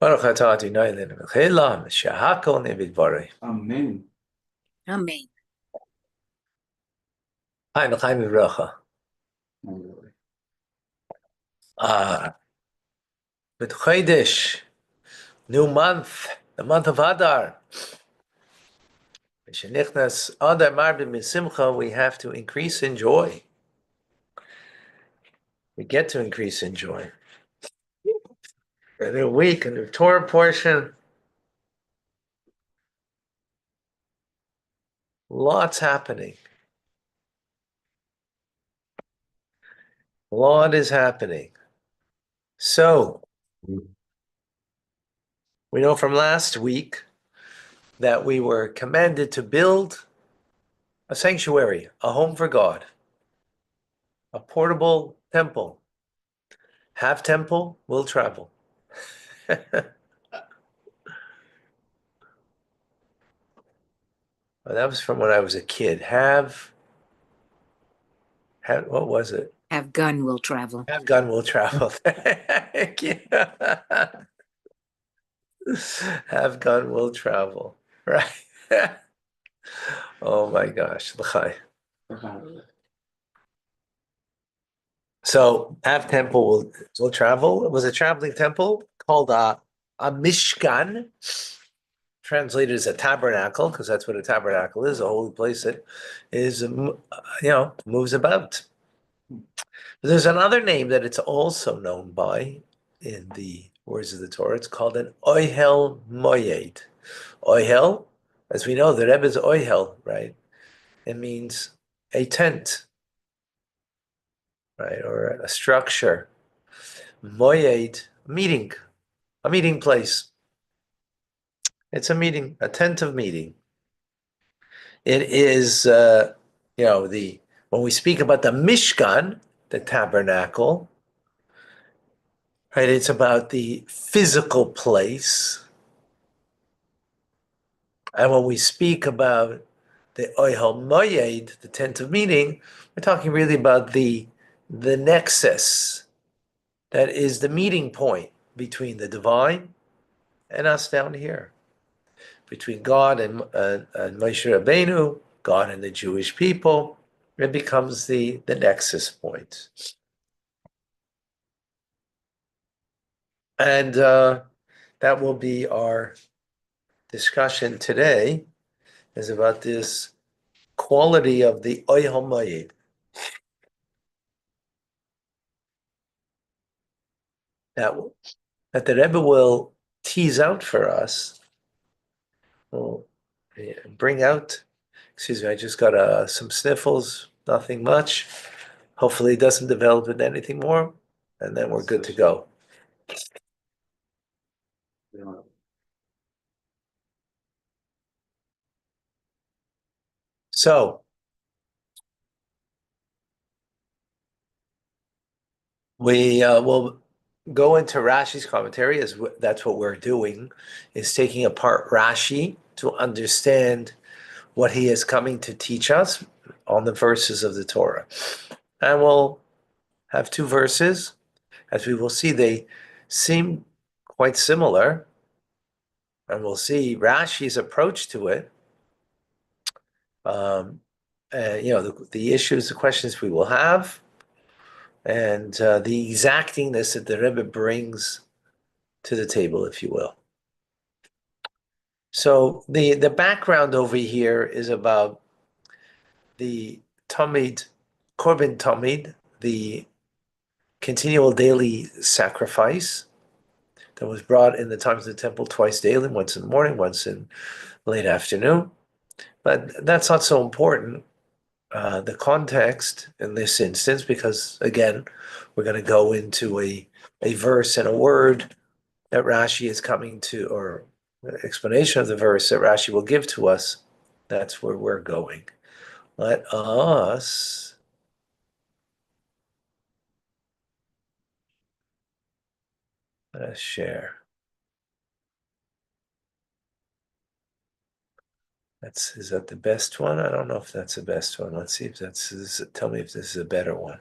Baruch atah Adonai Eloheinu melech haolam, shehakol na'eh b'dvaroi. Amen. Amen. Chaim v'chaim v'bracha. With Chodesh, new month, the month of Adar. Shenichnas Adar marbim misimcha, we have to increase in joy. We get to increase in joy. A new week, a new Torah portion. Lots happening. A lot is happening. So, we know from last week that we were commanded to build a sanctuary, a home for God, a portable temple. Have temple, will travel. Well, that was from when I was a kid. What was it? Have gun will travel. Have gun will travel. Thank you. Have gun will travel. Right. Oh my gosh. L'chai. So have temple will travel. It was a traveling temple called a Mishkan, translated as a tabernacle, because that's what a tabernacle is, a holy place that is, moves about. There's another name that it's also known by in the words of the Torah. It's called an Ohel Moyed. Ohel, as we know, the Rebbe's Ohel, right? It means a tent, right, or a structure. Moyed, a meeting place. It's a meeting, a tent of meeting. It is, when we speak about the Mishkan, the tabernacle, right, it's about the physical place. And when we speak about the Ohel Moyed, the tent of meeting, we're talking really about the nexus that is the meeting point between the divine and us down here, between God and Moshe Rabbeinu, God and the Jewish people. It becomes the nexus point. And that will be our discussion today, is about this quality of the Ohel Moyed. That the Rebbe will tease out for us, will bring out. Excuse me, I just got some sniffles, nothing much. Hopefully it doesn't develop into anything more, and then we're good to go. So we will go into Rashi's commentary, as that's what we're doing, is taking apart Rashi to understand what he is coming to teach us on the verses of the Torah. And we'll have two verses. As we will see, they seem quite similar. And we'll see Rashi's approach to it. The issues, the questions we will have, and the exactingness that the Rebbe brings to the table, if you will. So the background over here is about the Tamid, Korban Tamid, the continual daily sacrifice that was brought in the times of the temple twice daily, once in the morning, once in late afternoon. But that's not so important, the context in this instance, because again, we're going to go into a verse and a word that Rashi is coming to, or explanation of the verse that Rashi will give to us. That's where we're going. Let us share. Is that the best one? I don't know if that's the best one. Let's see if tell me if this is a better one.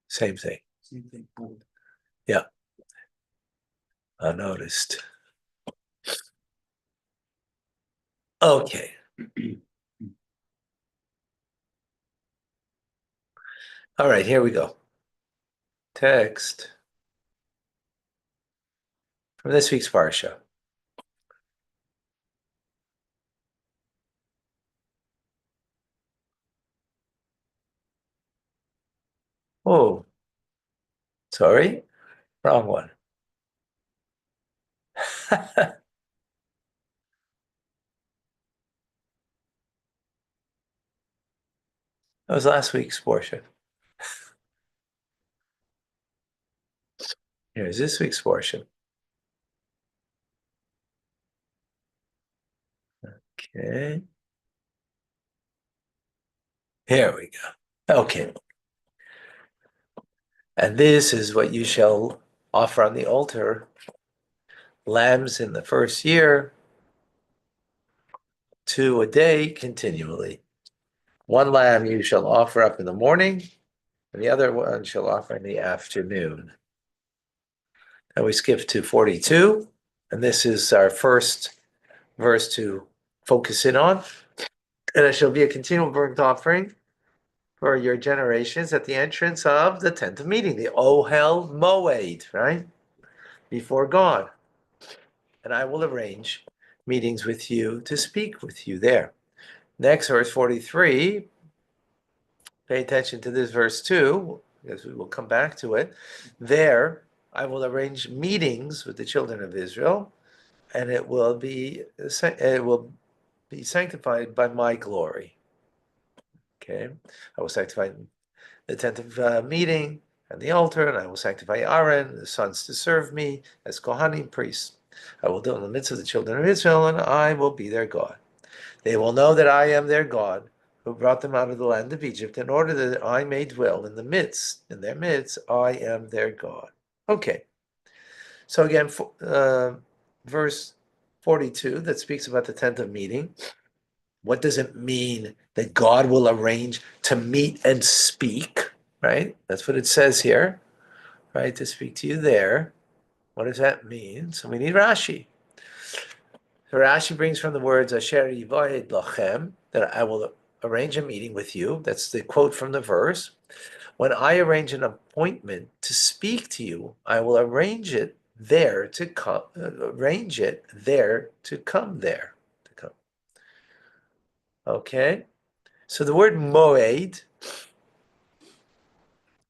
Same thing. Yeah, unnoticed. Okay. All right, here we go. Text from this week's Parsha. Oh, sorry, wrong one. That was last week's portion. Here's this week's portion. Okay. Here we go. Okay. And this is what you shall offer on the altar: lambs in the first year, 2 a day continually. One lamb you shall offer up in the morning, and the other one shall offer in the afternoon. And we skip to 42, and this is our first verse to focus in on. And it shall be a continual burnt offering for your generations at the entrance of the tent of meeting, the Ohel Moed, right? Before God. And I will arrange meetings with you to speak with you there. Next, verse 43. Pay attention to this verse too, because we will come back to it. There, I will arrange meetings with the children of Israel, and it will be sanctified by my glory. Okay, I will sanctify the tent of meeting and the altar, and I will sanctify Aaron, the sons to serve me as Kohanim priests. I will do it in the midst of the children of Israel, and I will be their God. They will know that I am their God, who brought them out of the land of Egypt, in order that I may dwell in their midst, I am their God. Okay. So again, verse 42 that speaks about the tent of meeting. What does it mean that God will arrange to meet and speak? Right? That's what it says here, right? To speak to you there. What does that mean? So we need Rashi. So Rashi brings from the words Asher Yivahed Lachem, that I will arrange a meeting with you. That's the quote from the verse. When I arrange an appointment to speak to you, I will arrange it there to come. Arrange it there to come there. To come. Okay. So the word moed,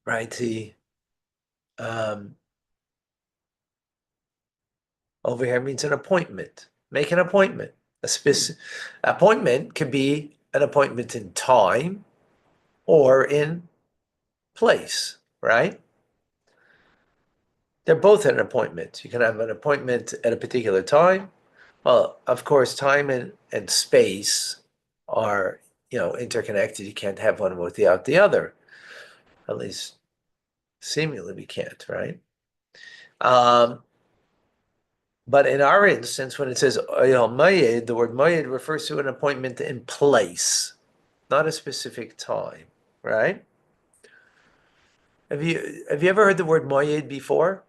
right? Over here means an appointment. Make an appointment. A specific appointment can be an appointment in time or in place, right? They're both an appointment. You can have an appointment at a particular time. Well, of course, time and space are, interconnected. You can't have one without the other. At least seemingly we can't, right? But in our instance, when it says mayed, the word mayed refers to an appointment in place, not a specific time, right? Have you ever heard the word mayed before?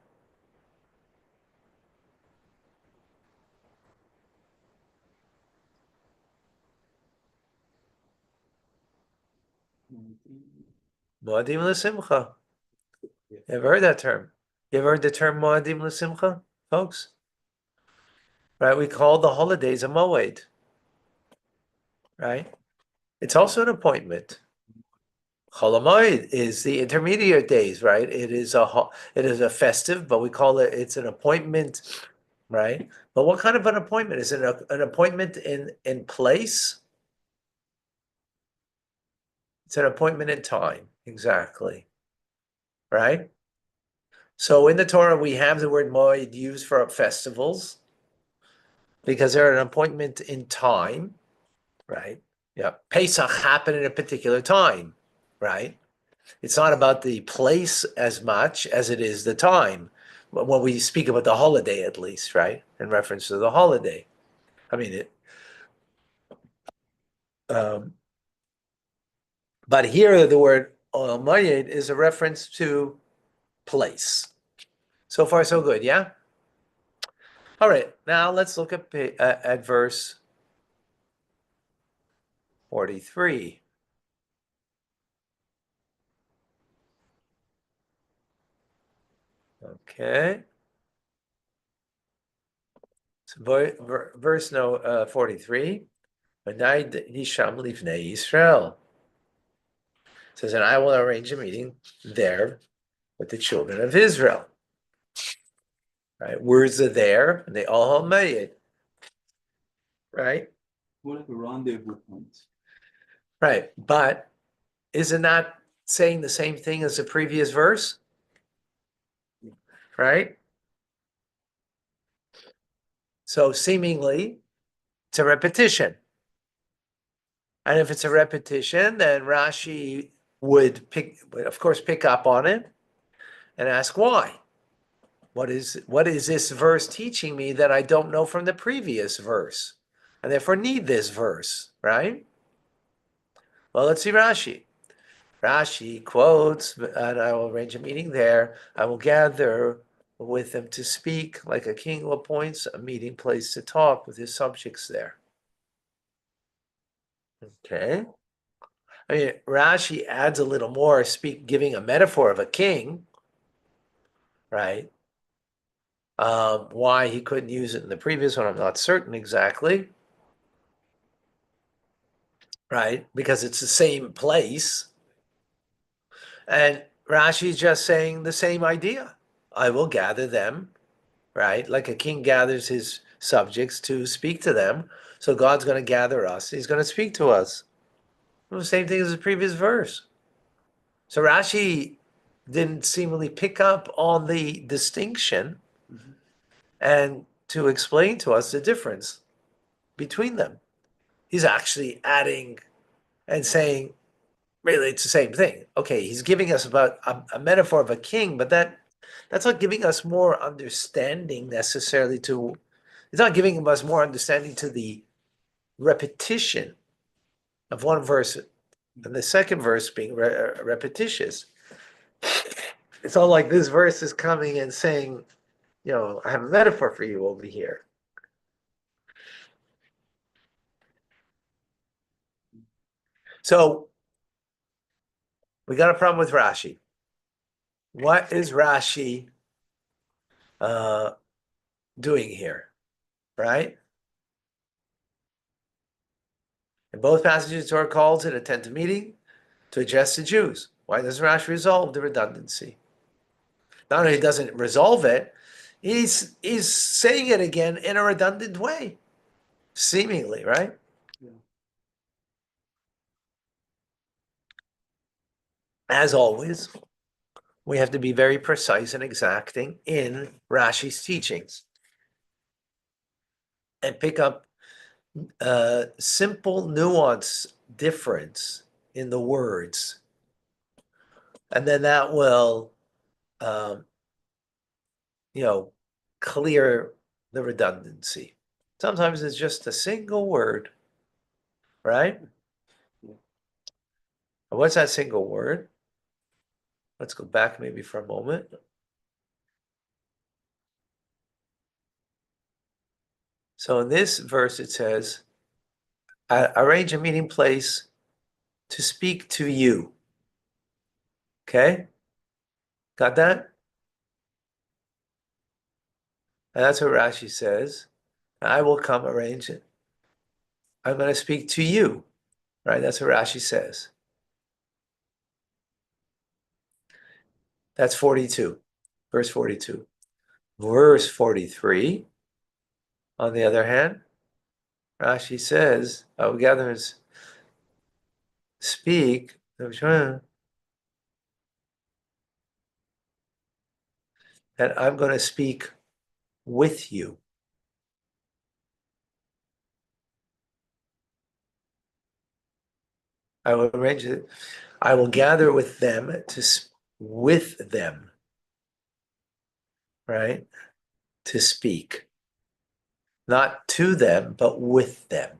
Moadim l'simcha. You ever heard that term? You ever heard the term moadim l'simcha, folks? Right, we call the holidays a moed, right? It's also an appointment. Chol Hamoed is the intermediate days, right? It is a festive, but we call it's an appointment, right? But what kind of an appointment? Is it an appointment in place? It's an appointment in time, exactly, right? So in the Torah, we have the word moed used for festivals because they're an appointment in time, right? Yeah, Pesach happened at a particular time, right? It's not about the place as much as it is the time. When we speak about the holiday, at least, right? In reference to the holiday. I mean, um, but here the word Oil Mayed is a reference to place. So far, so good, yeah? All right, now let's look at verse 43. Okay. So verse 43. Hisham Livnei Israel. Says, and I will arrange a meeting there with the children of Israel. Right? Words are there, and they all made it. Right? What a rendezvous point. Right. But is it not saying the same thing as the previous verse? Right? So seemingly it's a repetition. And if it's a repetition, then Rashi would of course, pick up on it and ask why. What is this verse teaching me that I don't know from the previous verse? And therefore need this verse, right? Well, let's see Rashi. Rashi quotes, and I will arrange a meeting there. I will gather with them to speak like a king who appoints a meeting place to talk with his subjects there. Okay. I mean, Rashi adds a little more, giving a metaphor of a king, right? Why he couldn't use it in the previous one, I'm not certain exactly, right? Because it's the same place. And Rashi's just saying the same idea. I will gather them, right? Like a king gathers his subjects to speak to them. So God's going to gather us. He's going to speak to us. Well, the same thing as the previous verse. So Rashi didn't seemingly pick up on the distinction and to explain to us the difference between them. He's actually adding and saying, really, it's the same thing. Okay, he's giving us about a metaphor of a king, but that's not giving us more understanding necessarily to, it's not giving us more understanding to the repetition of one verse and the second verse being repetitious. It's all like this verse is coming and saying, I have a metaphor for you over here. So we got a problem with Rashi. What is Rashi doing here, right? In both passages, Torah calls it attend a meeting to address the Jews. Why doesn't Rashi resolve the redundancy? Not only doesn't resolve it, he's saying it again in a redundant way, seemingly, right? Yeah. As always, we have to be very precise and exacting in Rashi's teachings and pick up a simple nuance difference in the words. And then that will, um, clear the redundancy. Sometimes it's just a single word, right? And what's that single word? Let's go back maybe for a moment. So in this verse, it says, arrange a meeting place to speak to you. Okay? Got that? And that's what Rashi says. I will come arrange it. I'm going to speak to you. Right? That's what Rashi says. That's 42. Verse 42. Verse 43, on the other hand, Rashi says, I will gather and speak. And I'm going to speak with you. I will arrange it. I will gather with them with them, right? To speak. Not to them, but with them.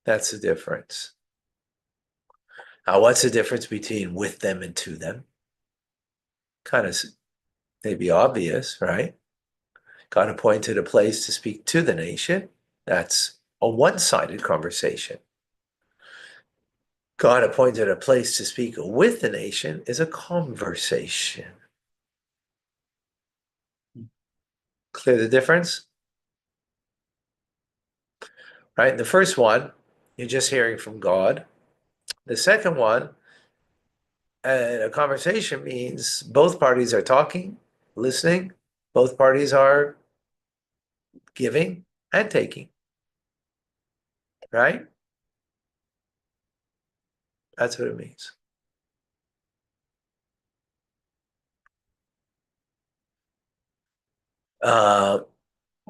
That's the difference. Now, what's the difference between with them and to them? Kind of maybe obvious, right? God appointed a place to speak to the nation. That's a one-sided conversation. God appointed a place to speak with the nation is a conversation. Clear the difference? Right? The first one, you're just hearing from God. The second one, a conversation means both parties are talking, listening, both parties are giving and taking. Right? That's what it means. The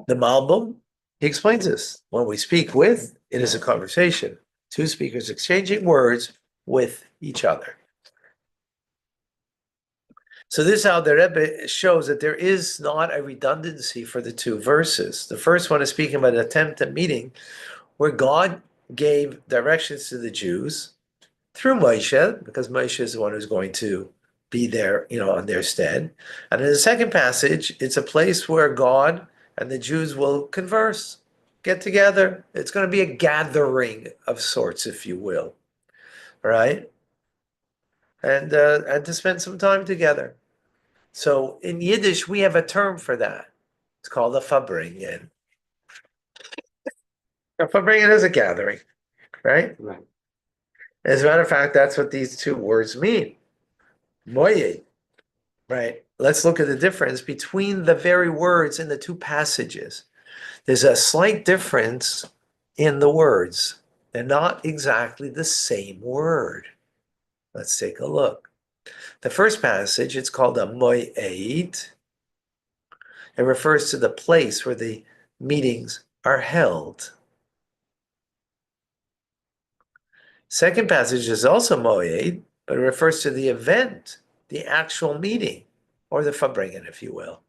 Malbim, he explains this. When we speak with, it is a conversation. Two speakers exchanging words with each other. So this is how the Rebbe shows that there is not a redundancy for the two verses. The first one is speaking about an attempt at meeting where God gave directions to the Jews through Moshe, because Moshe is the one who's going to be there, on their stead. And in the second passage, it's a place where God and the Jews will converse, get together. It's going to be a gathering of sorts, if you will, right? And to spend some time together. So in Yiddish, we have a term for that. It's called a Farbrengen. A Farbrengen is a gathering, right? Right. As a matter of fact, that's what these two words mean. Moyed, right? Let's look at the difference between the very words in the two passages. There's a slight difference in the words. They're not exactly the same word. Let's take a look. The first passage, it's called a moed. It refers to the place where the meetings are held. Second passage is also moed, but it refers to the event, the actual meeting, or the Farbrengen, if you will.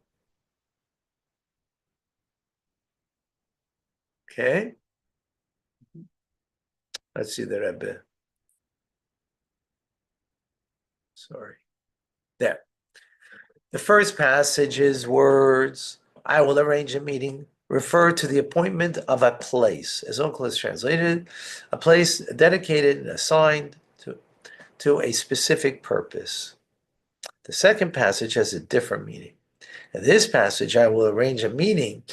Okay? Let's see the Rebbe. Sorry. There. The first passage is words, I will arrange a meeting, refer to the appointment of a place. As Uncle is translated, a place dedicated and assigned to a specific purpose. The second passage has a different meaning. In this passage, I will arrange a meeting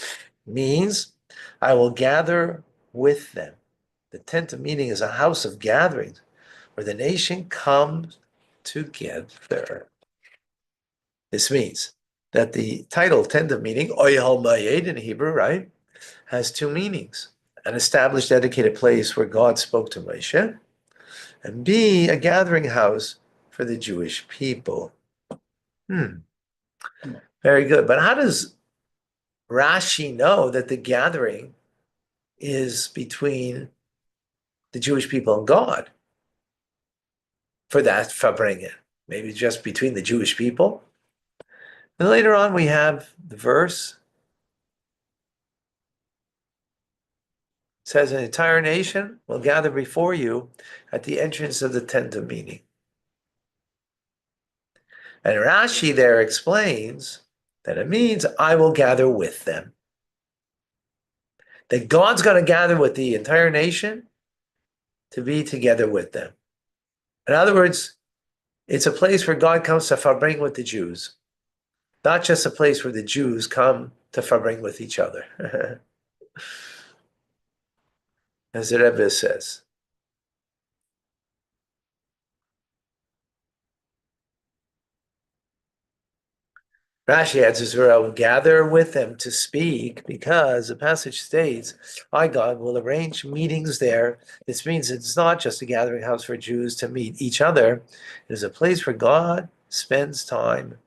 means I will gather with them. The tent of meeting is a house of gatherings where the nation comes together. This means that the title tent of meeting, Oyel Mayed in Hebrew, right, has two meanings. An established, dedicated place where God spoke to Moshe, and B, a gathering house for the Jewish people. Very good. But how does Rashi know that the gathering is between the Jewish people and God for that Farbrengen? Maybe just between the Jewish people? And later on, we have the verse. It says, an entire nation will gather before you at the entrance of the tent of meeting. And Rashi there explains that it means I will gather with them. That God's going to gather with the entire nation to be together with them. In other words, it's a place where God comes to Farbrengen with the Jews, not just a place where the Jews come to Farbrengen with each other. As the Rebbe says. Rashi adds, I will gather with them to speak, because the passage states, I, God, will arrange meetings there. This means it's not just a gathering house for Jews to meet each other. It is a place where God spends time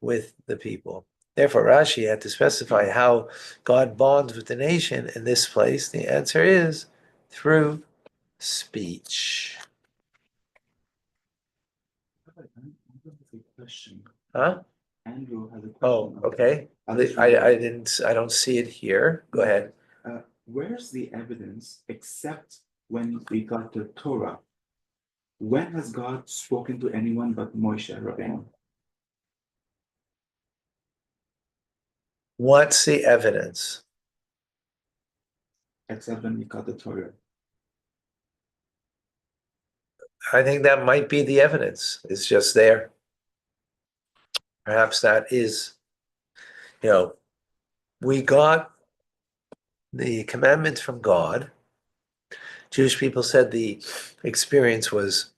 with the people. Therefore, Rashi had to specify how God bonds with the nation in this place. The answer is through speech. Andrew has a question. Huh? Andrew has a question. Oh, okay. I don't see it here. Go ahead. Where's the evidence except when we got the Torah? When has God spoken to anyone but Moshe Rabbeinu? What's the evidence? Except when he got the Torah. I think that might be the evidence. It's just there. Perhaps that is, we got the commandments from God. Jewish people said the experience was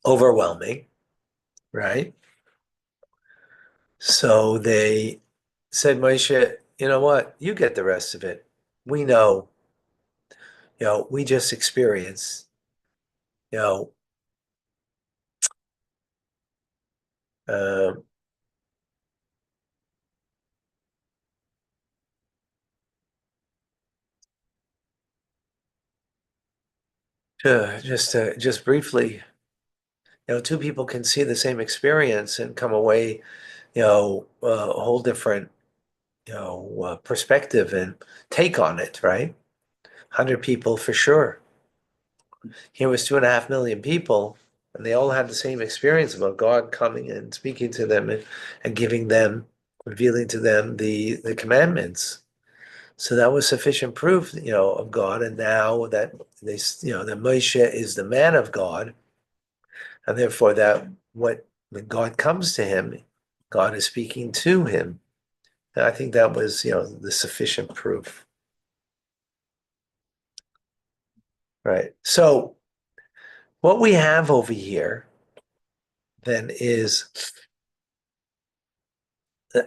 overwhelming, right? So they said, Moshe, you know what? You get the rest of it. We know, we just experience, you know, um, just briefly, two people can see the same experience and come away, a whole different, perspective and take on it, right? 100 people for sure. Here was 2.5 million people, and they all had the same experience about God coming and speaking to them and giving them, revealing to them the commandments. So that was sufficient proof, of God. And now that that Moshe is the man of God, and therefore that when God comes to him, God is speaking to him. And I think that was, the sufficient proof. Right. So what we have over here then is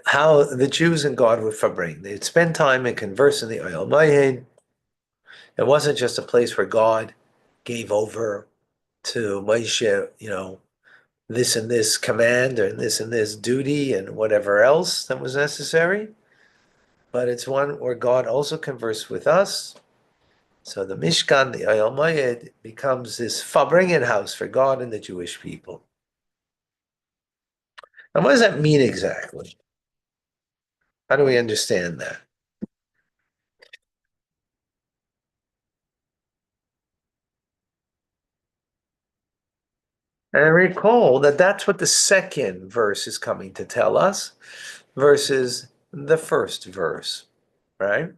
how the Jews and God would Farbrengen. They'd spend time and converse in the Oil Mayed. It wasn't just a place where God gave over to Moshe, this and this command or this and this duty and whatever else that was necessary. But it's one where God also conversed with us. So the Mishkan, the Oil Mayed, becomes this Farbrengen house for God and the Jewish people. And what does that mean exactly? How do we understand that? And recall that that's what the second verse is coming to tell us versus the first verse, right?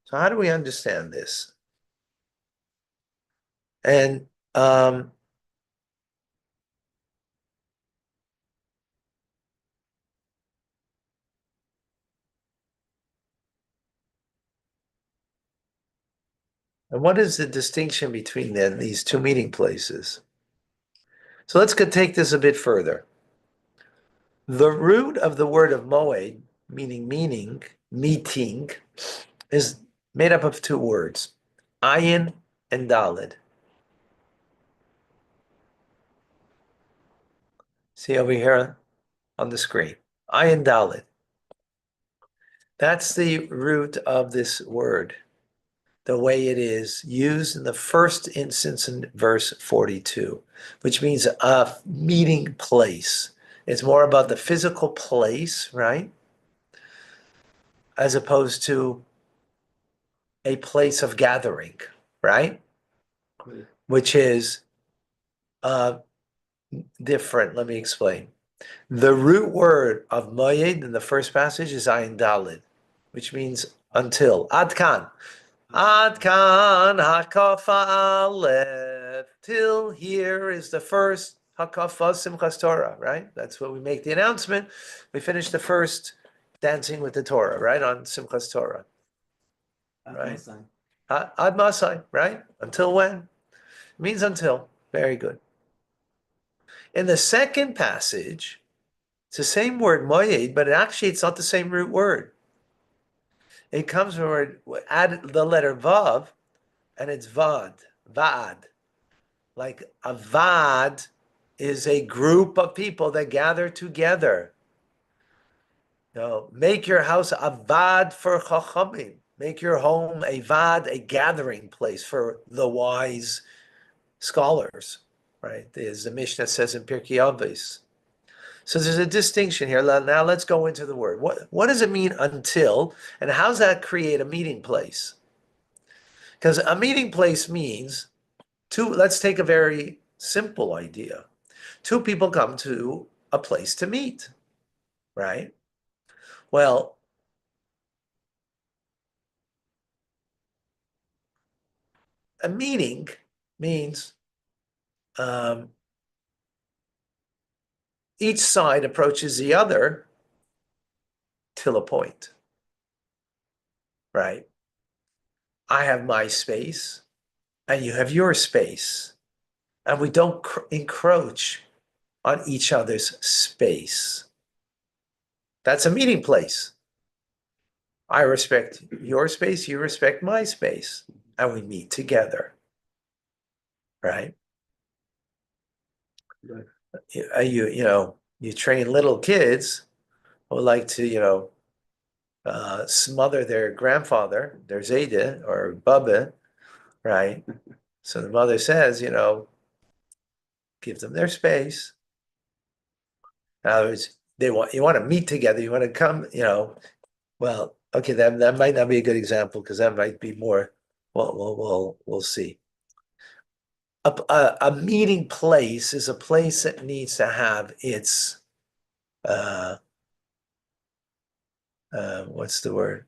So how do we understand this? And what is the distinction between then these two meeting places? So let's take this a bit further. The root of the word of moed, meaning, meeting, is made up of two words, ayin and dalid. See over here on the screen, ayin dalid. That's the root of this word, the way it is used in the first instance in verse 42, which means a meeting place. It's more about the physical place, right? As opposed to a place of gathering, right? Which is different. Let me explain. The root word of moyed in the first passage is ayin dalid, which means until. Adkan. Adkan hakafa aleph. Till here is the first hakafa simchas Torah, right? That's what we make the announcement. We finish the first dancing with the Torah, right? On simchas Torah. Right. Ad masai, right? Until when? It means until. Very good. In the second passage, it's the same word moyed, but actually it's not the same root word. It comes from add the letter vav, and it's vad, Like a vad is a group of people that gather together. Make your house a vad for chachamim. Make your home a vad, a gathering place for the wise scholars, right? As the Mishnah says in Pirkei Avos. So there's a distinction here. Now let's go into the word. What does it mean until, and how does that create a meeting place? Because a meeting place means Let's take a very simple idea. Two people come to a place to meet, right? Well, a meeting means each side approaches the other till a point, right? I have my space and you have your space, and we don't encroach on each other's space. That's a meeting place. I respect your space, you respect my space, and we meet together, right? Right. You train little kids who like to, smother their grandfather, their Zayda or Bubba, right? So the mother says, give them their space. In other words, you want to meet together, you want to come, well, okay, that might not be a good example because that might be more, we'll see. A meeting place is a place that needs to have its, what's the word?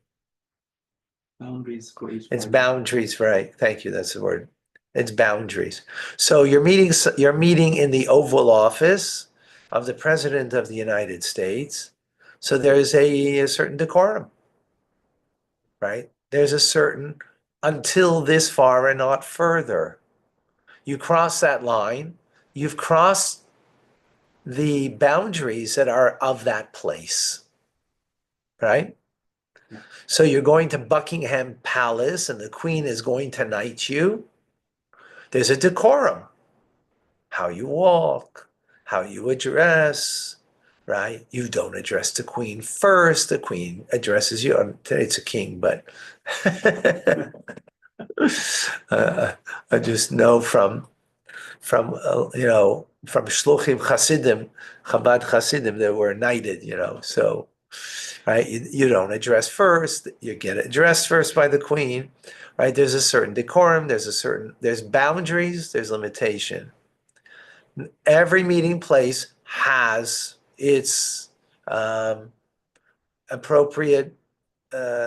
Boundaries for each It's party. boundaries, right? Thank you. That's the word. It's boundaries. So you're meeting in the Oval Office of the President of the United States. So there's a certain decorum, right? There's a certain until this far and not further. You cross that line, you've crossed the boundaries that are of that place, right? Yeah. So you're going to Buckingham Palace and the Queen is going to knight you. There's a decorum. How you walk, how you address, right? You don't address the Queen first. The Queen addresses you. Today it's a king, but I just know from from Shluchim Hasidim, Chabad Hasidim that were knighted, so right, you don't address first, you get addressed first by the Queen, right? There's a certain decorum, there's boundaries, there's limitation. Every meeting place has its appropriate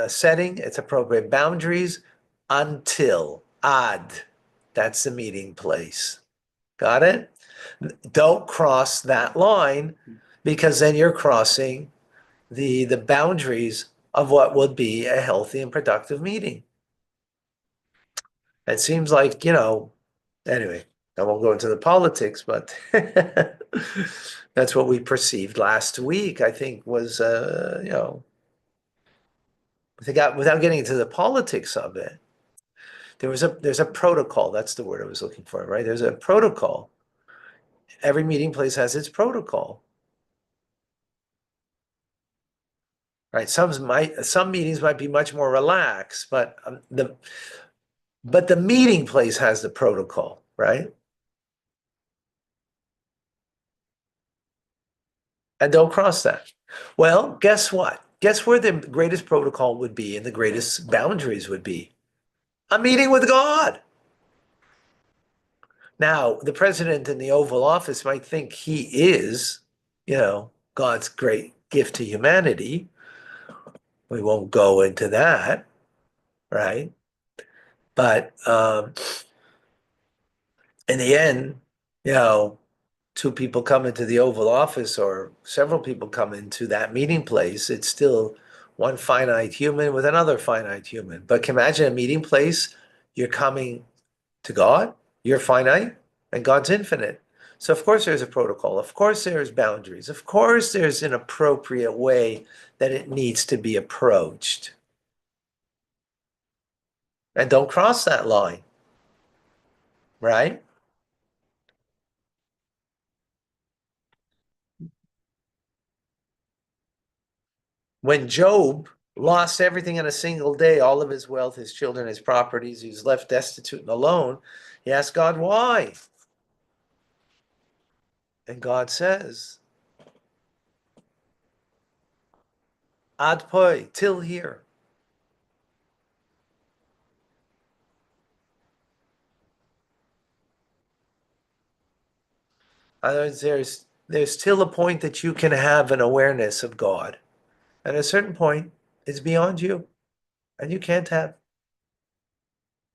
setting, its appropriate boundaries until ad. That's the meeting place. Got it? Don't cross that line because then you're crossing the boundaries of what would be a healthy and productive meeting. It seems like, anyway, I won't go into the politics, but that's what we perceived last week, I think was, without getting into the politics of it, there's a protocol. That's the word I was looking for, right? There's a protocol. Every meeting place has its protocol. Right, some meetings might be much more relaxed, but the meeting place has the protocol, right? And don't cross that. Well, guess what? Guess where the greatest protocol would be and the greatest boundaries would be? A meeting with God. Now, the president in the Oval Office might think he is, God's great gift to humanity. We won't go into that, right? But in the end, two people come into the Oval Office or several people come into that meeting place, it's still one finite human with another finite human. But can you imagine a meeting place? You're coming to God, you're finite, and God's infinite. So of course there's a protocol. Of course there's boundaries. Of course there's an appropriate way that it needs to be approached. And don't cross that line, right? When Job lost everything in a single day, all of his wealth, his children, his properties, he was left destitute and alone, he asked God why. And God says, Ad poi, till here. In other words, there's still a point that you can have an awareness of God. At a certain point, it's beyond you, and you can't have,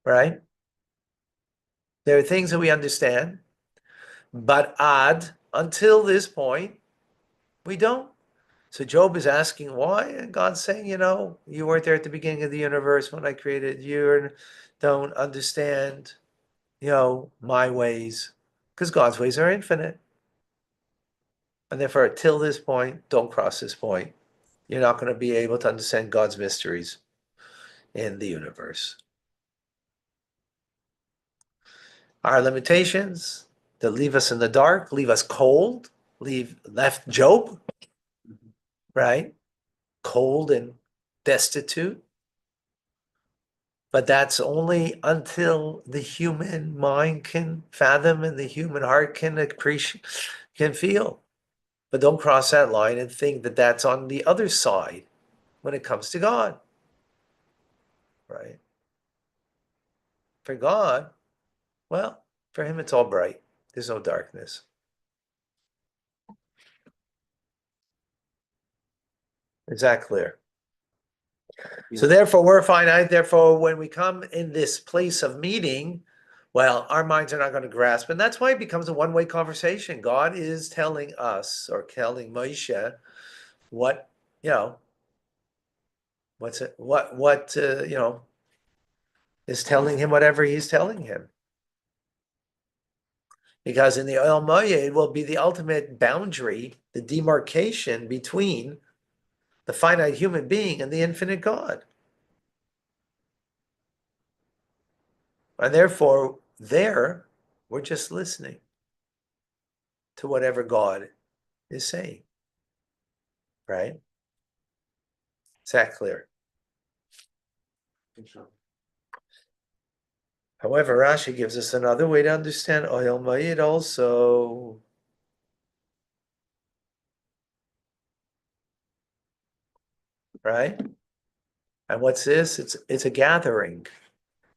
right? There are things that we understand, but until this point, we don't. So Job is asking why, and God's saying, you weren't there at the beginning of the universe when I created you, and don't understand, my ways, because God's ways are infinite. And therefore, till this point, don't cross this point. You're not going to be able to understand God's mysteries in the universe. Our limitations that leave us in the dark, leave us cold, left Job, right? Cold and destitute. But that's only until the human mind can fathom and the human heart can appreciate, can feel. But don't cross that line and think that that's on the other side when it comes to God, right? For God, well, for him it's all bright. There's no darkness. Is that clear? So therefore, we're finite. Therefore, when we come in this place of meeting, well, our minds are not going to grasp. And that's why it becomes a one-way conversation. God is telling us or telling Moshe what, what's it, what, is telling him whatever he's telling him. Because in the Oil Moed will be the ultimate boundary, the demarcation between the finite human being and the infinite God. And therefore, we're just listening to whatever God is saying. Right? Is that clear? However, Rashi gives us another way to understand Oyel Mayid also. Right? And what's this? It's a gathering.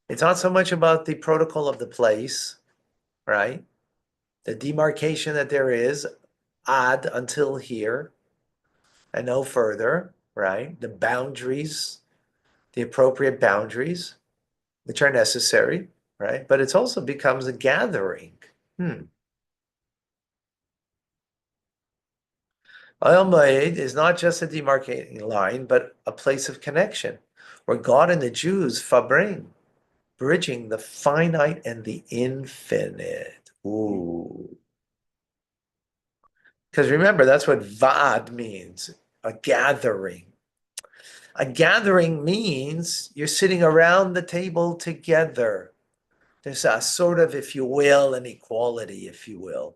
It's not so much about the protocol of the place, right? The demarcation that there is, until here, and no further, right? The boundaries, the appropriate boundaries, which are necessary, right? But it also becomes a gathering. Al Ma'id is not just a demarcating line, but a place of connection, where God and the Jews farbrengen, bridging the finite and the infinite. Ooh. Because remember, that's what vad means, a gathering. A gathering means you're sitting around the table together. There's a sort of, if you will, an equality, if you will.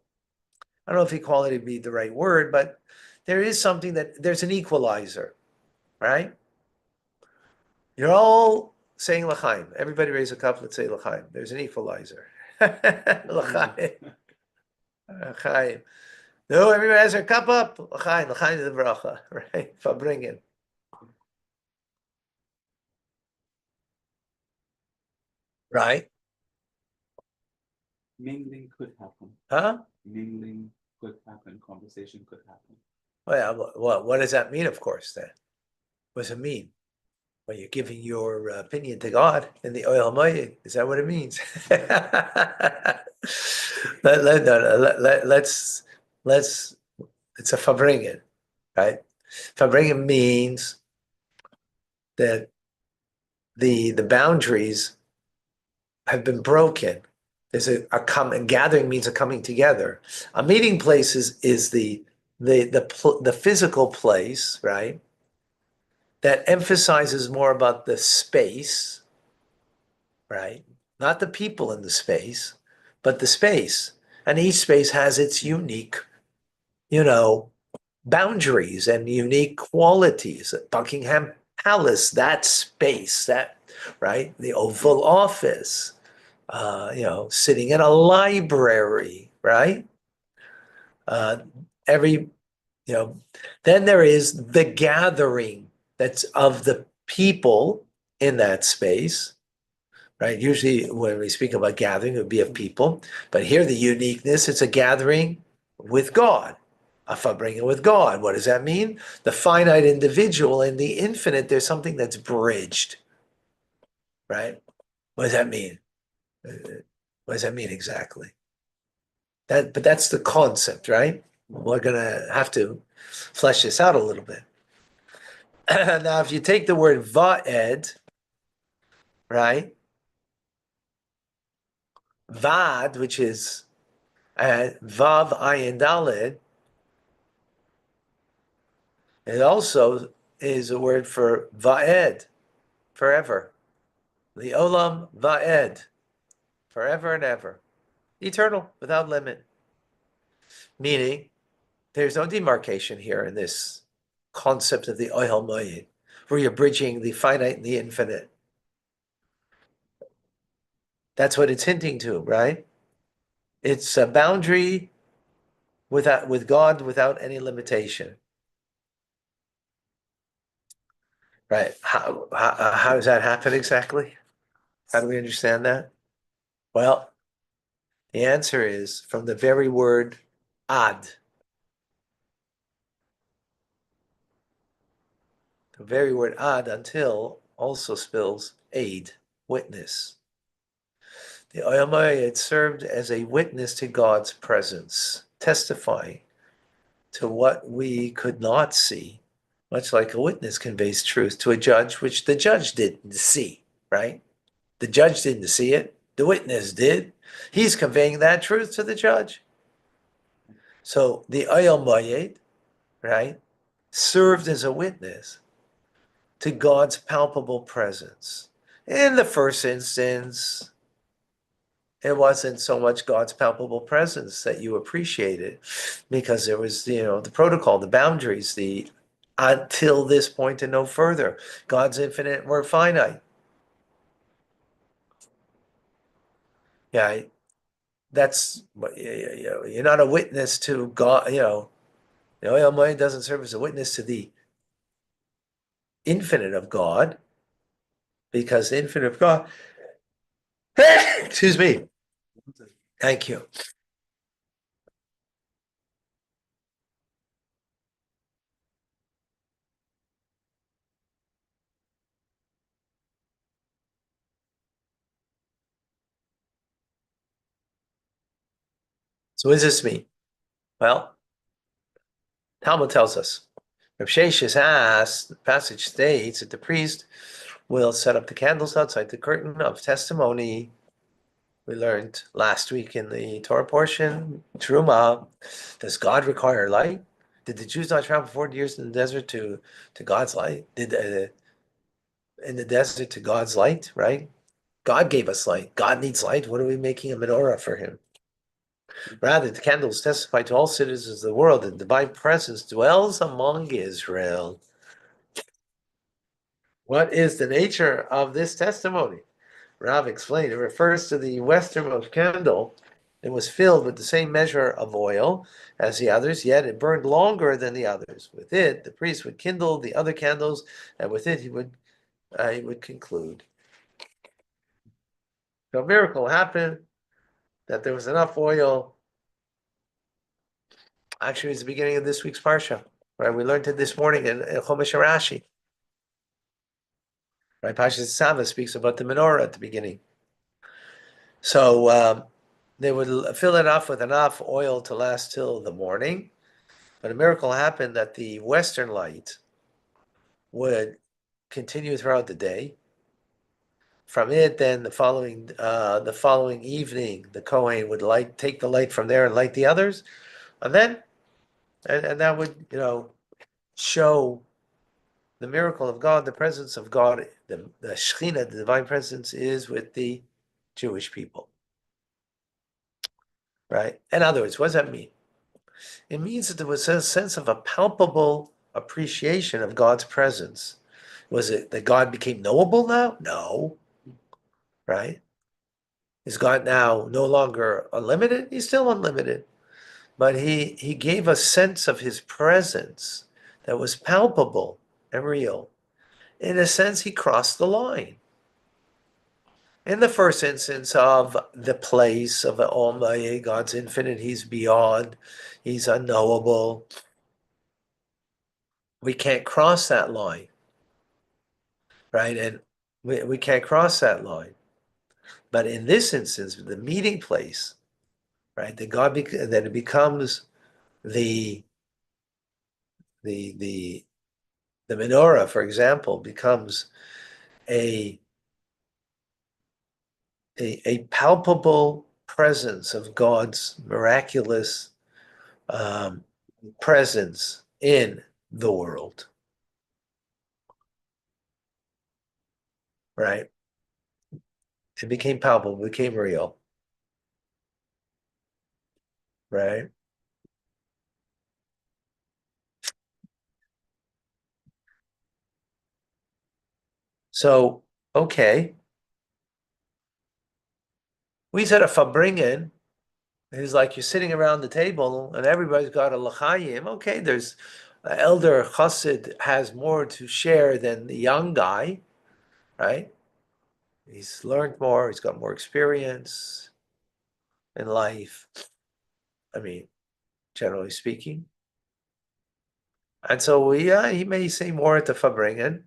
I don't know if equality would be the right word, but there is something there's an equalizer, right? You're all saying l'chaim. Everybody raise a cup, let's say l'chaim. There's an equalizer. L'chaim. L'chaim. No, everybody has their cup up. L'chaim, l'chaim to the bracha, right? Farbrengen. Right? Mingling could happen. Huh? Mingling could happen. Conversation could happen. Well, what does that mean, of course, then? What does it mean? Well, you're giving your opinion to God in the Oil Hamayim. Is that what it means? Let's, it's a Farbrengen, right? Farbrengen means that the boundaries have been broken. There's a gathering means a coming together. A meeting place is the physical place, right? That emphasizes more about the space, right? Not the people in the space, but the space. And each space has its unique, boundaries and unique qualities. Buckingham Palace, that space, right? The Oval Office, sitting in a library, right? Then there is the gathering that's of the people in that space, right? Usually when we speak about gathering, it would be of people. But here the uniqueness, it's a gathering with God. A Farbrengen with God. What does that mean? The finite individual and the infinite, there's something that's bridged, right? What does that mean? What does that mean exactly? But that's the concept, right? We're gonna have to flesh this out a little bit. Now, if you take the word va'ed, right? Vad, which is vav ayin daled, it also is a word for va'ed, forever. The olam va'ed, forever and ever, eternal, without limit. Meaning, there's no demarcation here in this concept of the ohel moed, where you're bridging the finite and the infinite. That's what it's hinting to, right? It's a boundary with God without any limitation. Right. How does that happen exactly? How do we understand that? Well, the answer is from the very word ad. The very word ad, until, also spells aid, witness. The Oyel Moed served as a witness to God's presence, testifying to what we could not see, much like a witness conveys truth to a judge, which the judge didn't see, right? The judge didn't see it. The witness did. He's conveying that truth to the judge. So the Oyel Moed, right, served as a witness to God's palpable presence. In the first instance, it wasn't so much God's palpable presence that you appreciated, because there was, the protocol, the boundaries, the until this point and no further. God's infinite, we're finite. Yeah, that's, you're not a witness to God, the Oyel Moed doesn't serve as a witness to the infinite of God, because the infinite of God, excuse me, thank you. So what does this mean? Well, Talmud tells us. Rav Sheshes asked, the passage states that the priest will set up the candles outside the curtain of testimony. We learned last week in the Torah portion, Truma, does God require light? Did the Jews not travel 40 years in the desert to God's light? In the desert to God's light, right? God gave us light. God needs light. What are we making a menorah for him? Rather, the candles testify to all citizens of the world that the divine presence dwells among Israel. What is the nature of this testimony? Rav explained, it refers to the westernmost candle. It was filled with the same measure of oil as the others, yet it burned longer than the others. With it, the priest would kindle the other candles, and with it he would conclude. So a miracle happened, that there was enough oil. Actually, it's the beginning of this week's parsha. Right, we learned it this morning in Chumash Rashi. Right, Parshat Sava speaks about the menorah at the beginning. So they would fill it up with enough oil to last till the morning. But a miracle happened that the western light would continue throughout the day. From it, then the following evening, the Kohen would take the light from there and light the others, and then and that would show the miracle of God, the presence of God, the Shekhinah, the divine presence, is with the Jewish people. Right? In other words, what does that mean? It means that there was a sense of a palpable appreciation of God's presence. Was it that God became knowable now? No. Right? Is God now no longer unlimited? He's still unlimited. But he gave a sense of his presence that was palpable and real. In a sense, he crossed the line. in the first instance of the place of the Almighty, God's infinite, He's beyond, He's unknowable. We can't cross that line, right? And we can't cross that line. But in this instance, the meeting place, right? That it becomes the the the the menorah, for example, becomes a a palpable presence of God's miraculous um, presence in the world, right? It became palpable, became real, right? So, okay, we said a Farbrengen is like you're sitting around the table and everybody's got a l'chaim. Okay, there's elder chassid has more to share than the young guy, right? He's learned more, he's got more experience in life. I mean, generally speaking. And so he may say more at the Farbrengen,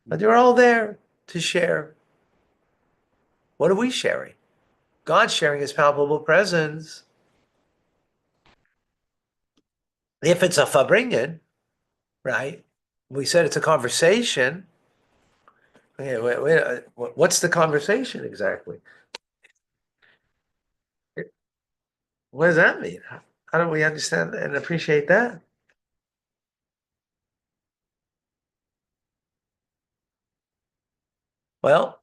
but they're all there to share. What are we sharing? God's sharing his palpable presence. If it's a Farbrengen, right? We said it's a conversation. Okay, what's the conversation exactly? What does that mean? How do we understand and appreciate that? Well,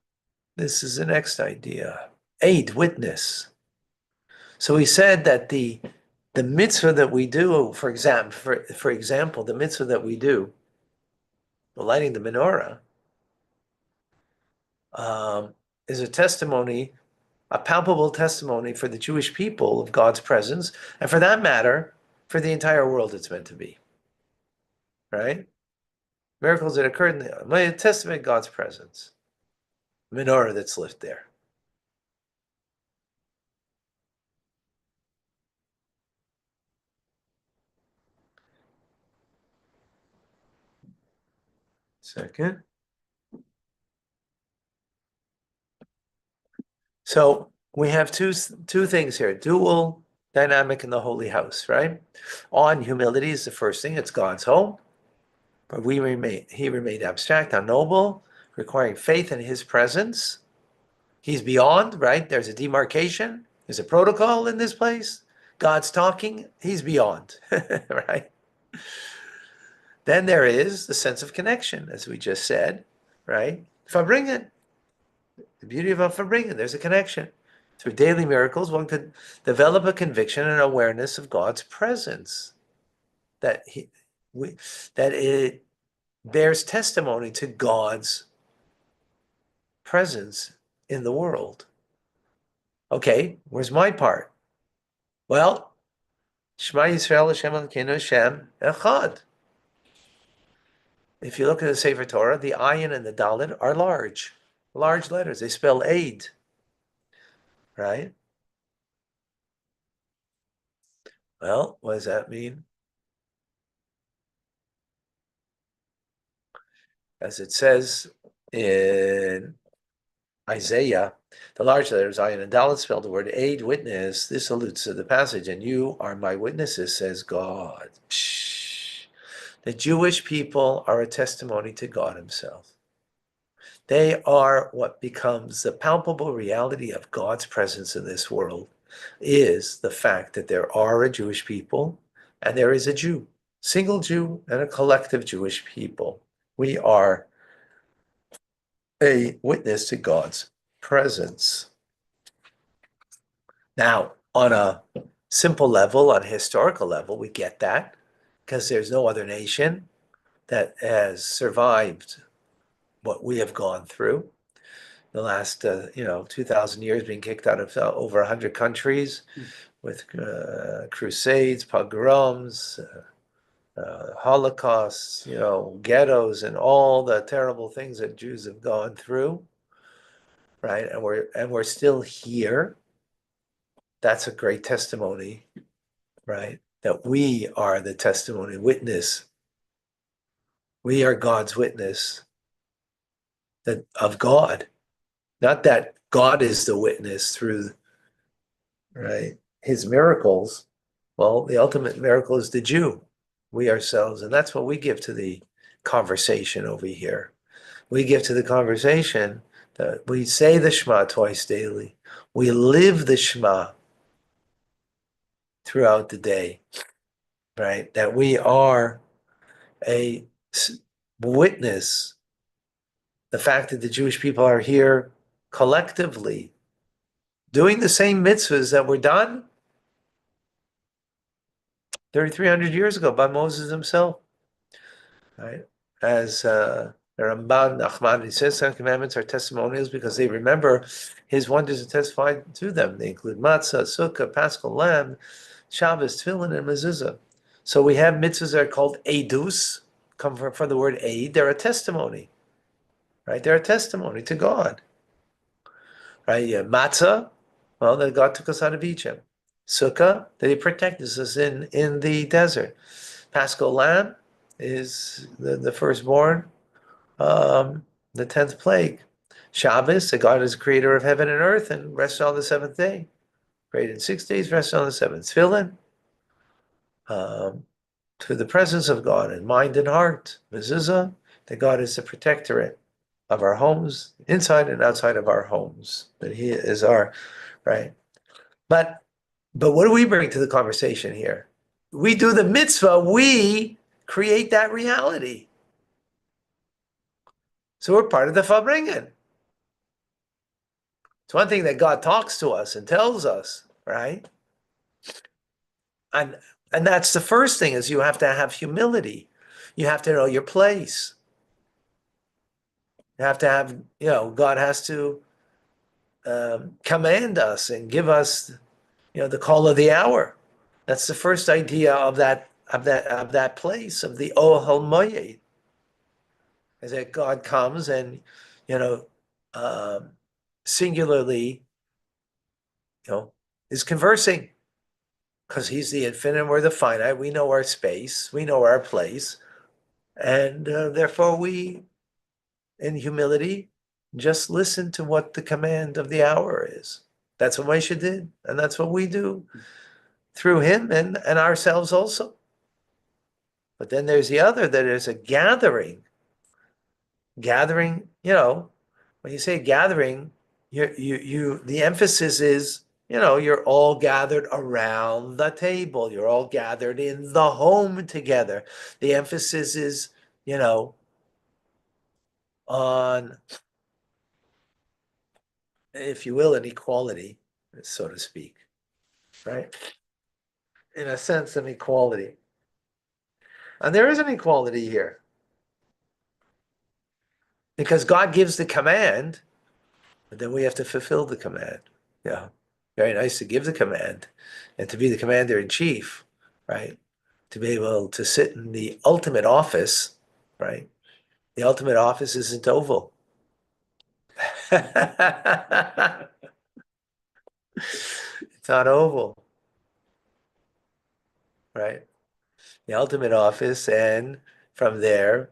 this is the next idea. Aid, witness. So we said that the mitzvah that we do, for example, the mitzvah that we do, lighting the menorah, is a testimony, a palpable testimony for the Jewish people of God's presence, and for that matter, for the entire world it's meant to be. Right? Miracles that occurred in the testament of God's presence. Menorah that's lit there. Second. So we have two things here. Dual dynamic in the holy house, right? On humility is the first thing. It's God's home. But he remained abstract, unknowable, requiring faith in his presence. He's beyond, right? There's a demarcation. There's a protocol in this place. God's talking. He's beyond, right? Then there is the sense of connection, as we just said, right? Farbrengen, the beauty of Farbrengen, there's a connection. Through daily miracles, one could develop a conviction and awareness of God's presence. That it bears testimony to God's presence in the world. Okay, where's my part? Well, Shema Yisrael Hashem Elokeinu Hashem Echad. If you look at the Sefer Torah, the ayin and the dalet are large letters. They spell aid, right? Well, what does that mean? As it says in Isaiah, the large letters ayin and dalet spell the word aid, witness. This alludes to the passage, and you are my witnesses, says God. Psh. The Jewish people are a testimony to God himself. They are what becomes the palpable reality of God's presence in this world, is the fact that there are a Jewish people and there is a Jew, single Jew and a collective Jewish people. We are a witness to God's presence. Now, on a simple level, on a historical level, we get that because there's no other nation that has survived what we have gone through. The last 2,000 years, being kicked out of over 100 countries with crusades, pogroms, holocausts, ghettos, and all the terrible things that Jews have gone through. right? And we're still here. That's a great testimony, right? That we are the testimony witness. We are God's witness of God. Not that God is the witness through, right, his miracles. Well, the ultimate miracle is the Jew, we ourselves. And that's what we give to the conversation over here. We give to the conversation that we say the Shema twice daily. We live the Shema throughout the day, right? That we are a witness. The fact that the Jewish people are here collectively doing the same mitzvahs that were done 3,300 years ago by Moses himself, right? As the Ramban Nachmani says, 10 commandments are testimonials because they remember his wonders and testify to them. They include matzah, sukkah, paschal lamb, Shabbos, tefillin, and mezuzah. So we have mitzvahs that are called edus, come from the word aid. They're a testimony, right? They're a testimony to God, right? Yeah, matzah, well, that God took us out of Egypt. Sukkah, that he protected us in the desert. Paschal lamb is the firstborn, the 10th plague. Shabbos, that God is the creator of heaven and earth and rests on the seventh day. Created in 6 days, rests on the seventh. Tefillin, to the presence of God in mind and heart. Mezuzah, that God is the protectorate of our homes, inside and outside of our homes. That he is our, right? But what do we bring to the conversation here? We do the mitzvah, we create that reality. So we're part of the Farbrengen. It's one thing that God talks to us and tells us, right? And that's the first thing, is you have to have humility. You have to know your place. You have to have, God has to command us and give us, the call of the hour. That's the first idea of that place, of the Ohel Moed, is that God comes and, um, singularly, is conversing, because he's the infinite and we're the finite. We know our space, we know our place, and therefore we, in humility, just listen to what the command of the hour is. That's what Moshe did, and that's what we do through him and ourselves also. But then there's the other, that is a gathering. Gathering, when you say gathering, the emphasis is, you're all gathered around the table. You're all gathered in the home together. The emphasis is, on, if you will, an equality, so to speak, right? In a sense of equality. And there is an equality here, because God gives the command, but then we have to fulfill the command. Yeah. Very nice to give the command and to be the commander in chief, right? To be able to sit in the ultimate office, right? The ultimate office isn't oval. It's not oval, right? The ultimate office, and from there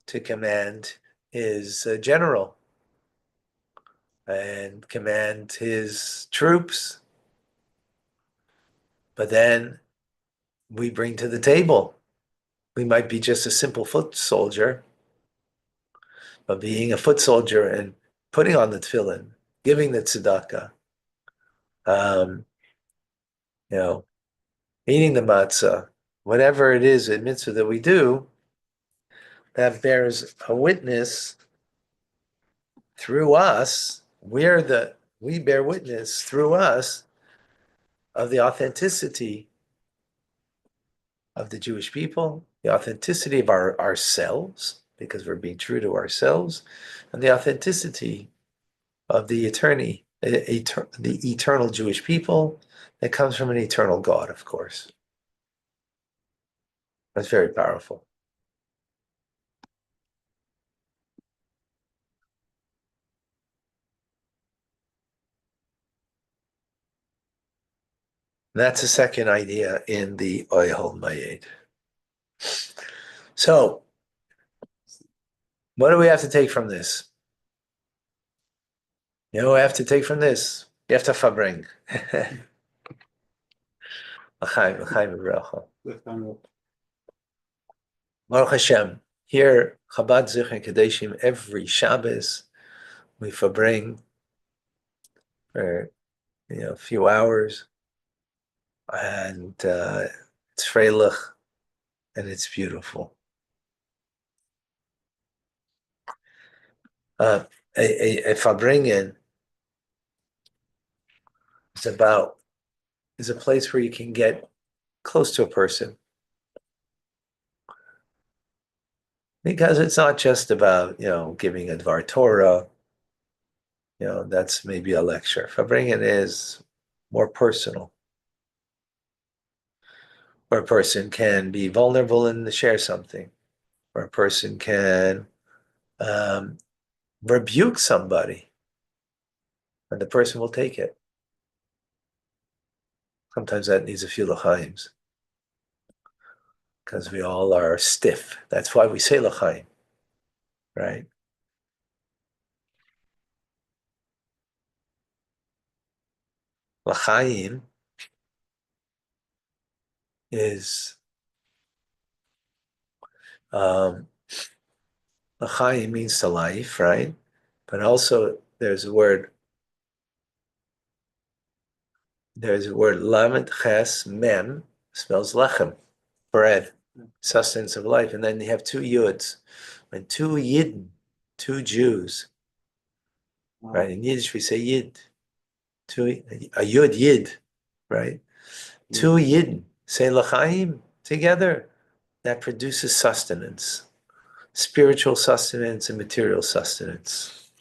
to command his general and command his troops. But then we bring to the table. We might be just a simple foot soldier, but being a foot soldier and putting on the tefillin, giving the tzedakah, um, you know, eating the matzah, whatever it is, a mitzvah that we do, that bears a witness through us. We bear witness through us of the authenticity of the Jewish people, the authenticity of ourselves, because we're being true to ourselves, and the authenticity of the eternal Jewish people that comes from an eternal God, of course. That's very powerful. That's the second idea in the Oyhol Mayed. So, what do we have to take from this? You know what we have to take from this? You have to fabring. L'chaim, l'chaim, v'bracha. Baruch Hashem. Here, Chabad Zichron Kadeshim, every Shabbos, we fabring for a few hours, and it's freilich, and it's beautiful. A Farbrengen is a place where you can get close to a person, because it's not just about giving a Dvar Torah. That's maybe a lecture. Farbrengen is more personal, where a person can be vulnerable and share something, where a person can rebuke somebody, and the person will take it. Sometimes that needs a few l'chaims, because we all are stiff. That's why we say l'chaim, right? L'chaim is l'chaim means to life, right? But also there's a word lamed ches mem, spells lechem, bread, sustenance of life, and then you have two yuds, and two yidden, two Jews, right? In Yiddish we say yid, a yud yid, right? Two yidden say l'chaim together. That produces sustenance, spiritual sustenance and material sustenance.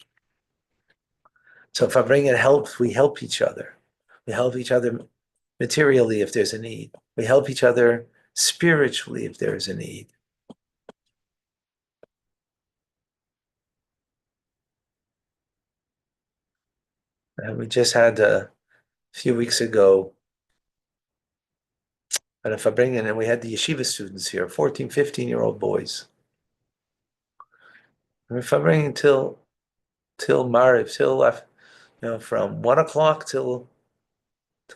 So if I bring it helps, we help each other. We help each other materially if there's a need. We help each other spiritually if there's a need. And we just had a few weeks ago at a Farbrengen, and we had the yeshiva students here, 14, 15-year-old boys. And we're Farbrengen till Mariv, till from 1 o'clock till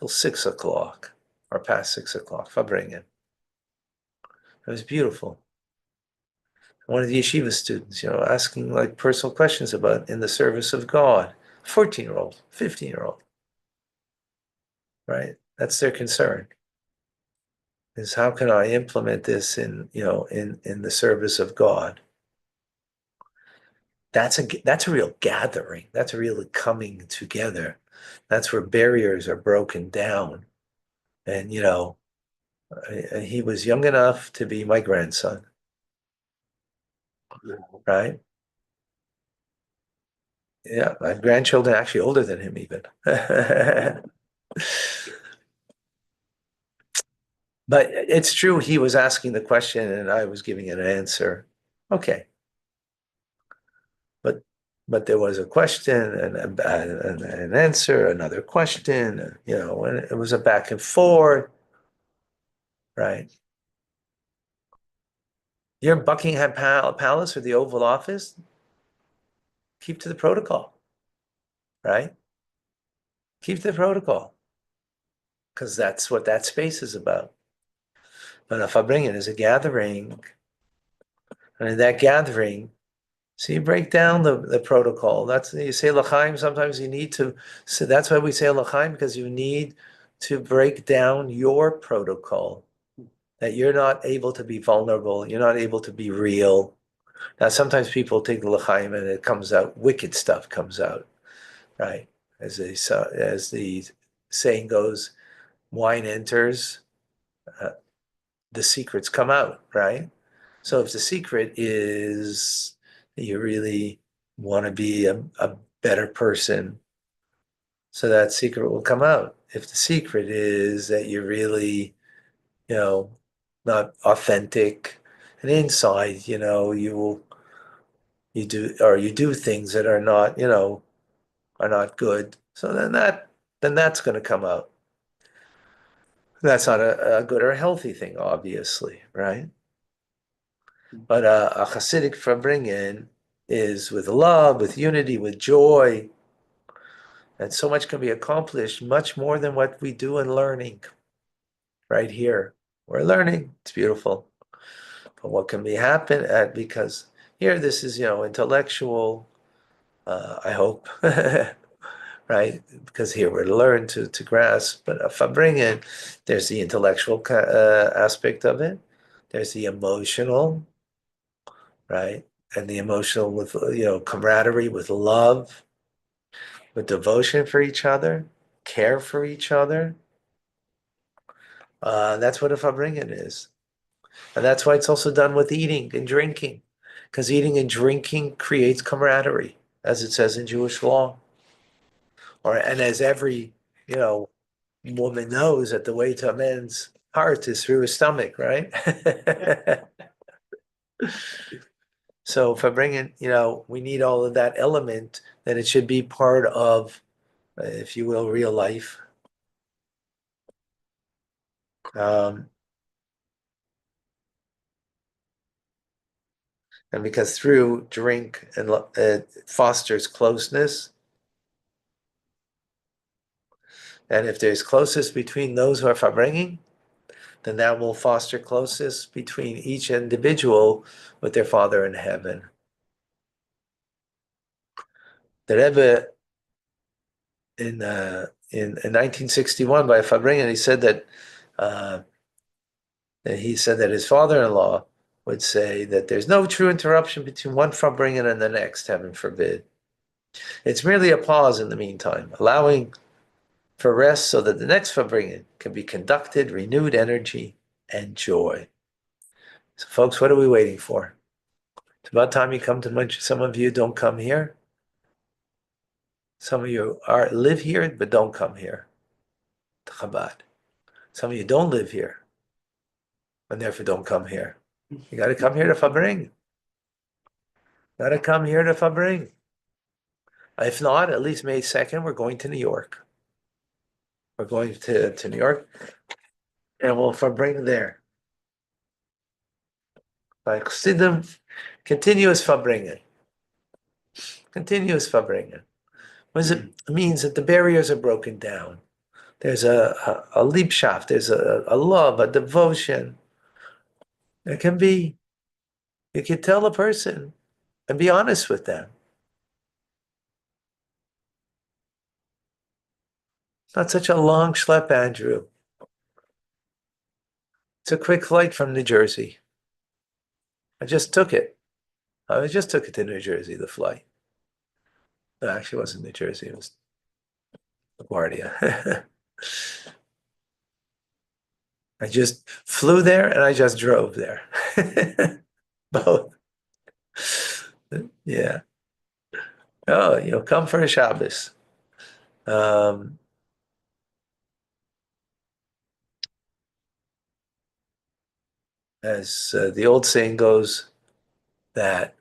6 o'clock, or past 6 o'clock, Farbrengen. It was beautiful. One of the yeshiva students, asking like personal questions about in the service of God. 14-year-old, 15-year-old, right? That's their concern. Is how can I implement this in the service of God? That's a real gathering. That's a real coming together. That's where barriers are broken down. And he was young enough to be my grandson, right? Yeah, my grandchildren are actually older than him even. But it's true, he was asking the question and I was giving an answer. Okay. But there was a question and an answer, another question, and it was a back and forth, right? You're in Buckingham Palace or the Oval Office, keep to the protocol, right? Keep to the protocol, because that's what that space is about. But if I bring it as a gathering, and in that gathering, so you break down the protocol. You say l'chaim. Sometimes you need to. So that's why we say l'chaim, because you need to break down your protocol. That you're not able to be vulnerable. You're not able to be real. Now sometimes people take the l'chaim and it comes out, wicked stuff comes out, right? As the saying goes, wine enters, the secrets come out, right? So if the secret is that you really want to be a better person, so that secret will come out. If the secret is that you're really, not authentic, and inside, you do things that are not good. So then that's going to come out. That's not a good or a healthy thing, obviously, right? But a Hasidic Farbrengen is with love, with unity, with joy, and so much can be accomplished, much more than what we do in learning. Right here, we're learning; it's beautiful. But what can be happen at because here this is intellectual. I hope, right? Because here we're learn to grasp. But if I bring in, there's the intellectual aspect of it. There's the emotional, right? And the emotional with camaraderie, with love, with devotion for each other, care for each other. That's what a Farbrengen is. And that's why it's also done with eating and drinking, because eating and drinking creates camaraderie, as it says in Jewish law. And as every, you know, woman knows that the way to a man's heart is through his stomach, right? So for bringing, we need all of that element, that it should be part of, if you will, real life. And because through drink and fosters closeness, and if there's closeness between those who are Farbrengen, then that will foster closeness between each individual with their Father in heaven. The Rebbe in 1961 by Farbrengen, he said that his father-in-law would say that there's no true interruption between one Farbrengen and the next, heaven forbid. It's merely a pause in the meantime, allowing for rest so that the next Farbrengen can be conducted, renewed energy and joy. So folks, what are we waiting for? It's about time you come to Munch. Some of you don't come here. Some of you live here, but don't come here to Chabad. Some of you don't live here, and therefore don't come here. You got to come here to Farbrengen. Got to come here to Farbrengen. If not, at least May 2nd, we're going to New York. We're going to New York, and we'll Farbrengen there. Like Chassidim, continuous Farbrengen. Continuous Farbrengen. What does it means? That the barriers are broken down. There's a Liebschaft, there's a love, a devotion. There can be, you can tell a person and be honest with them. It's not such a long schlep, Andrew. It's a quick flight from New Jersey. I just took it. I just took it to New Jersey, the flight. No, actually, it wasn't New Jersey, it was LaGuardia. I just flew there and I just drove there. Both. Yeah. Oh, come for a Shabbos. As the old saying goes, that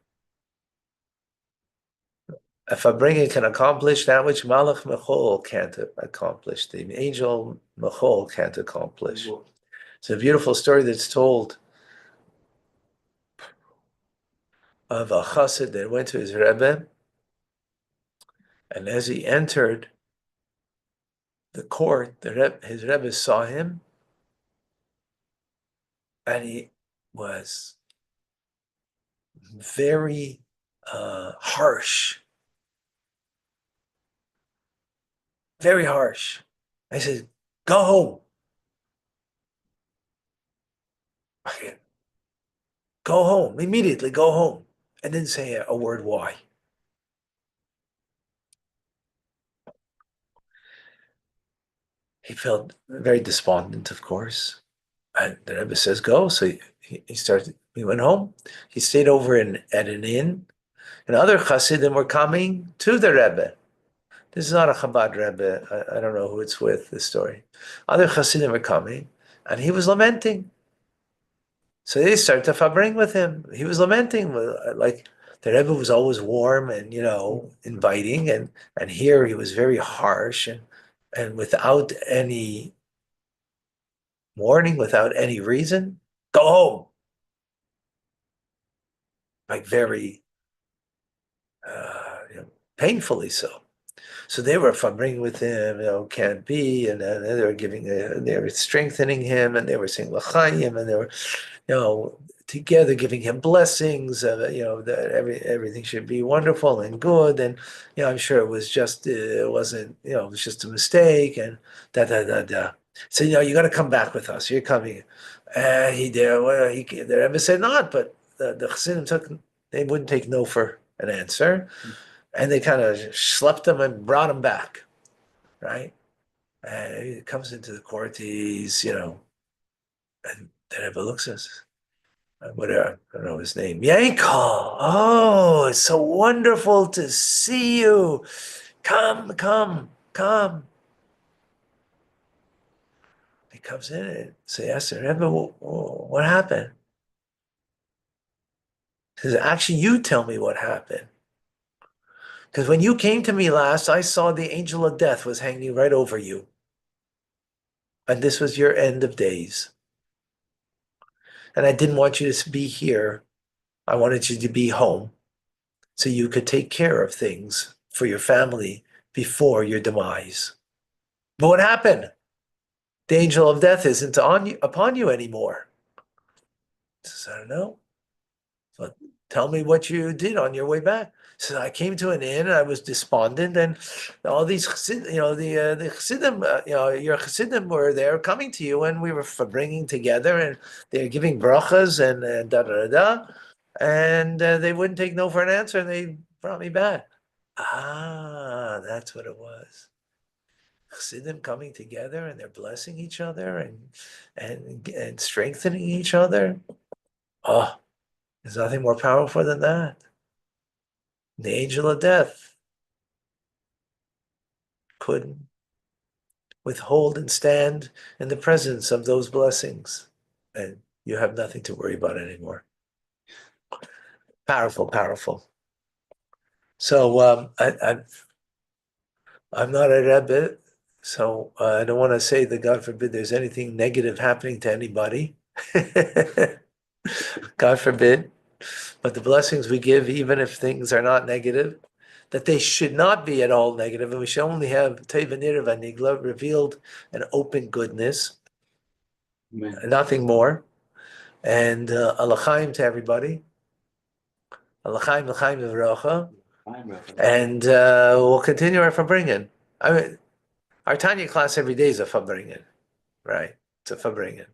if a bringer can accomplish that which Malach Mechol can't accomplish, the angel Mechol can't accomplish. It's a beautiful story that's told of a chassid that went to his Rebbe, and as he entered the court, his Rebbe saw him, and he was very harsh, very harsh. I said, "Go home." Go home, immediately go home. And didn't say a word why. He felt very despondent, of course. And the Rebbe says, go. So he went home. He stayed over at an inn. And other Hasidim were coming to the Rebbe. This is not a Chabad Rebbe. I don't know who it's with, this story. Other Hasidim were coming, and he was lamenting. So they started to farbring with him. He was lamenting, like the Rebbe was always warm and inviting, and here he was very harsh and without any warning without any reason. Go home. Like very painfully so. So they were Farbrengen with him, can't be, and then they were they were strengthening him, and they were saying l'chaim, and they were, together giving him blessings, that everything should be wonderful and good, and I'm sure it was just, it wasn't, it was just a mistake, and da da da da. So you got to come back with us. You're coming. He did. Well, the Rebbe said not, but the Chassidim they wouldn't take no for an answer. And they kind of schlepped him and brought him back, right? And he comes into the court, and the Rebbe looks at us, whatever, I don't know his name, Yankel. Oh, it's so wonderful to see you. Come, come, come. He comes in and says, Rebbe, what happened? He says, actually, you tell me what happened. Because when you came to me last, I saw the angel of death was hanging right over you. And this was your end of days. And I didn't want you to be here. I wanted you to be home so you could take care of things for your family before your demise. But what happened? The angel of death isn't upon you anymore. He says, I don't know. But tell me what you did on your way back. So I came to an inn. I was despondent, and all these, the chassidim, your chassidim were there coming to you, and we were bringing together, and they were giving brachas and da da da da, and they wouldn't take no for an answer, and they brought me back. Ah, that's what it was. Chassidim coming together, and they're blessing each other and strengthening each other. Oh, there's nothing more powerful than that. The angel of death couldn't withhold and stand in the presence of those blessings. And you have nothing to worry about anymore. Powerful, powerful. So I'm not a Rebbe, so I don't want to say that, God forbid, there's anything negative happening to anybody. God forbid. But the blessings we give, even if things are not negative, that they should not be at all negative, and we should only have Teva Nira Vanigla, revealed and open goodness, Amen. nothing more. And Alachaim to everybody. Alachaim, Lachaim V'Vracha. And we'll continue our Farbrengen. I mean, our Tanya class every day is a Farbrengen, right? It's a Farbrengen.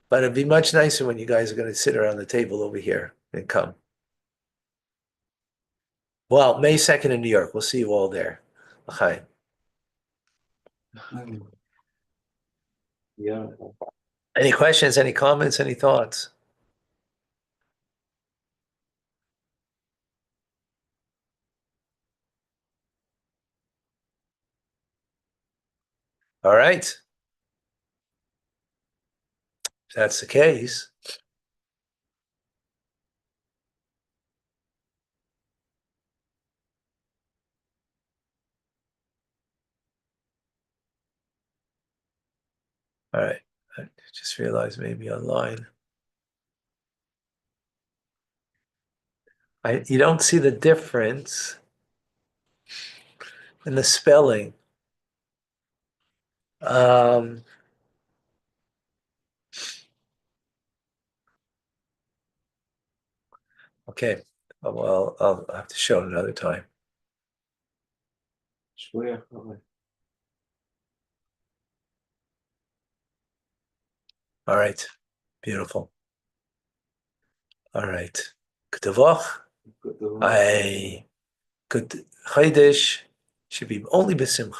But it'd be much nicer when you guys are going to sit around the table over here and come. Well, May 2nd in New York. We'll see you all there. Lachaim. Yeah. Any questions, any comments, any thoughts? All right. If that's the case, all right. I just realized maybe online. You don't see the difference in the spelling. Okay. Well, I'll have to show it another time. All right. Beautiful. All right. Good Good Chodesh should be only besimcha.